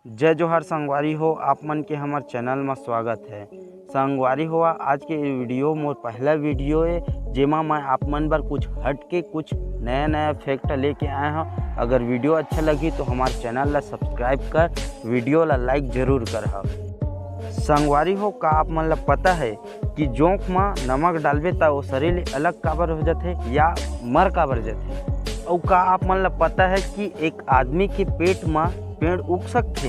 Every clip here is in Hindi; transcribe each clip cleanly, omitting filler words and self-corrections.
जय जोहार संगवारी हो, आप मन के हमार चैनल में स्वागत है। संगवारी हो, आज के वीडियो मोर पहला वीडियो है जेमा मैं आप मन बर कुछ हट के कुछ नया नया फैक्ट लेके आए हैं। अगर वीडियो अच्छा लगी तो हमारे चैनल ला सब्सक्राइब कर, वीडियो ला लाइक जरूर कर। संगवारी हो, का आप मन ला पता है कि जोंक में नमक डालबे तो वो शरीर अलग काबर हो जाते या मर काबर जाते। और का आप मन ला पता है कि एक आदमी के पेट में पेड़ उग सकते।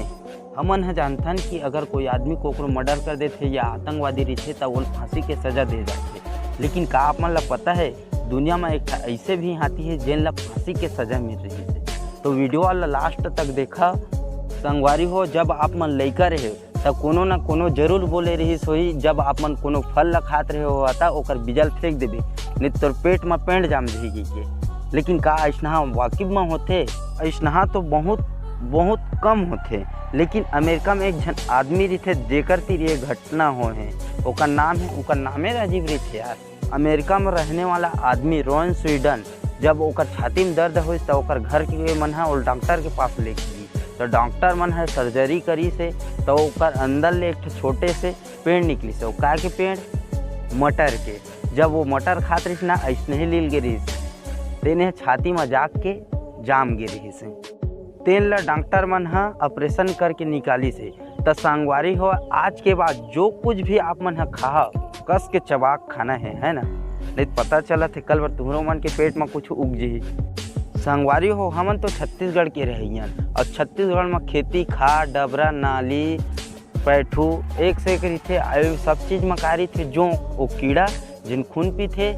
हमन है जानथन कि अगर कोई आदमी को मर्डर कर देते या आतंकवादी रहते तो वो फांसी के सजा दे जाते। लेकिन का आप मन ला पता है दुनिया में एक ऐसे भी हाथी है जिन ला फांसी के सजा मिल रही है। तो वीडियो वाला लास्ट तक देखा। संगवारी हो, जब आप मन लइका रहे तो कोनो ना कोनो जरूर बोले रही सोई, जब आप मन कोनो फल ला खात रहे हो था ओकर बीजल फेंक देबे नहीं तो पेट में पेंट जाम देगी के। लेकिन का ऐसा वाकिब में होते? ऐसा तो बहुत कम होते। लेकिन अमेरिका में एक जन आदमी रही जेकर तीर ये घटना हो है। ओकर नामे अजीब रही यार। अमेरिका में रहने वाला आदमी रोहन स्वीडन, जब ओकर छाती में दर्द हो तो ओकर घर के मन है डॉक्टर के पास लेके गई। तो डॉक्टर मन है सर्जरी करी से तो ओकर अंदर ले एक छोटे से पेड़ निकली से। का के पेड़? मटर के। जब वो मटर खात रही ना ऐसने ही लील गिरी तेने छाती में जाग के जाम गिरी से। तेन ला डॉक्टर मन हा ऑपरेशन करके निकाली से। तो संगवारी हो, आज के बाद जो कुछ भी आप मन हा खा कस के चबाक खाना है ना, नहीं पता चला थे कल बार तुम्हारो मन के पेट में कुछ उग जी। संगवारी हो, हमन तो छत्तीसगढ़ के रहियन और छत्तीसगढ़ में खेती खाद डबरा नाली पैठू एक से एक रही थे। सब चीज़ में कारी थे जो वो कीड़ा जिन खून पी थे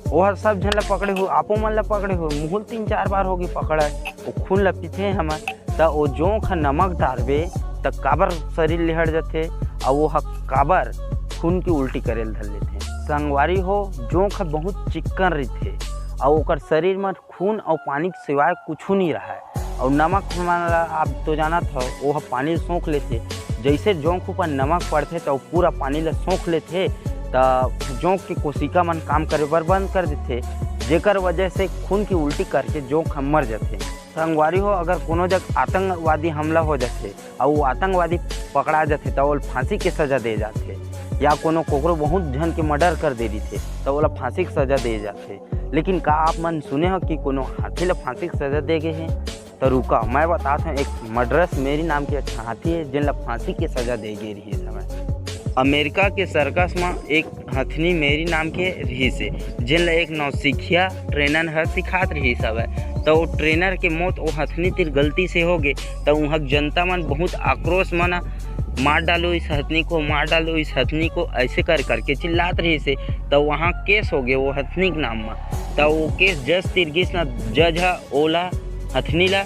वह सब जन ला पकड़े हो। आपो मन ला पकड़े हो, मुहुल 3-4 बार होगी पकड़ा। वो खून ला पीते हमार तो वो जोंक नमक डालबे तो काबर शरीर लिहड़ जाते और वो काबर खून की उल्टी करे धर लेते। संगवारी हो, जोंक बहुत चिक्कन रहते और ओकर शरीर में खून और पानी के सिवाय कुछ नहीं रहा है। और नमक हमारा आप तो जाना था वो पानी सोख लेते। जैसे जोंक ऊपर नमक पड़ते तो पूरा पानी ला सोख लेते तो जोंक की कोशिका मन काम करे बर बंद कर देते, जेकर वजह से खून की उल्टी करके जोंक मर जाते। संगवारी हो, अगर कोनो जग आतंकवादी हमला हो जाते और वो आतंकवादी पकड़ा जाते तो वो फांसी के सजा दे जाते। या कोनो कोकरो बहुत जन के मर्डर कर दे रही थे तो वो फांसी की सजा दे जाते। लेकिन का आप मन सुने हो कि कोनो हाथी ला फांसी की सजा दे गए हैं? तो रुका मैं बताता हूँ। एक मद्रास मेरी नाम के अच्छा हाथी है जिन ला फांसी की सजा दे गई रही समय। अमेरिका के सर्कस में एक हथनी मेरी नाम के रही से जिन ला एक नौसिखिया ट्रेनर हर सिखात रही सब है। तो वो ट्रेनर के मौत वो हथनी तिर गलती से हो गए तो वहाँ जनता मन बहुत आक्रोश मना मार डालो इस हथनी को, मार डालो इस हथनी को, ऐसे कर करके चिल्लात रही से। तो वहाँ केस हो गए वो हथनी के नाम में। तो वो केस जज तिरगिस ना जज ओला हथनी ला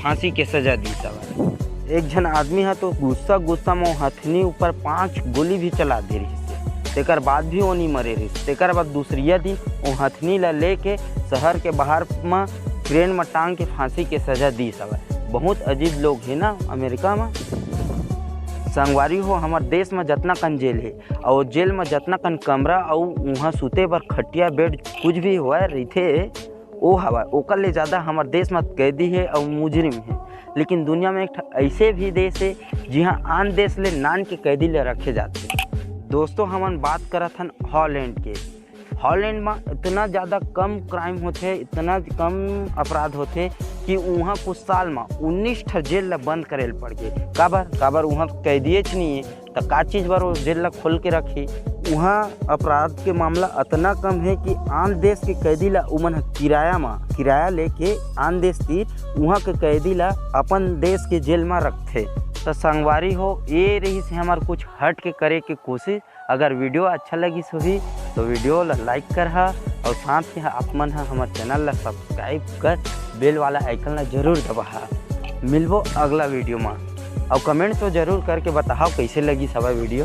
फांसी के सजा दी सब। एक जन आदमी है तो गुस्सा में हथनी ऊपर 5 गोली भी चला दे रही से। तेकर बाद भी वो नहीं मरे रही। तेकर बाद दूसरिया दिन वो हथनी ला लेके शहर के बाहर में ट्रेन में टांग के फांसी के सजा दी सब। बहुत अजीब लोग है ना अमेरिका में। संगवारी हो, हमारे देश में जितना कन जेल है और जेल में जितना कन कमरा और वहाँ सूते पर खटिया बेड कुछ भी हुआ रही थे वो हवा ओकर ले ज़्यादा हमारे देश में कैदी है और मुजरिम है। लेकिन दुनिया में एक ऐसे भी देश है जहाँ आन देश ले नान के कैदी ले रखे जाते। दोस्तों, हम बात करत हन हॉलैंड के। हॉलैंड में इतना ज़्यादा कम क्राइम होते, इतना कम अपराध होते कि वहाँ कुछ साल में 19 जेल ला बंद करे पड़ गए। काबर वहाँ कैदिए नहीं है तो का चीज़ बार वो जेल ला खोल के रखी। वहाँ अपराध के मामला इतना कम है कि आन देश के कैदी ला उमन किराया लेके आन देश तीर वहाँ के कैदी ला अपन देश के जेल में रखते। तो संगवारी हो, ये रही से हमारे कुछ हट के करे की कोशिश। अगर वीडियो अच्छा लगी सही तो वीडियो ला लाइक कर और साथ ही आप मन हमारे चैनल ला सब्सक्राइब कर बेल वाला आइकन ला जरूर दबा। मिलबो अगला वीडियो में और कमेंट तो जरूर करके बताओ कैसे लगी सब वीडियो।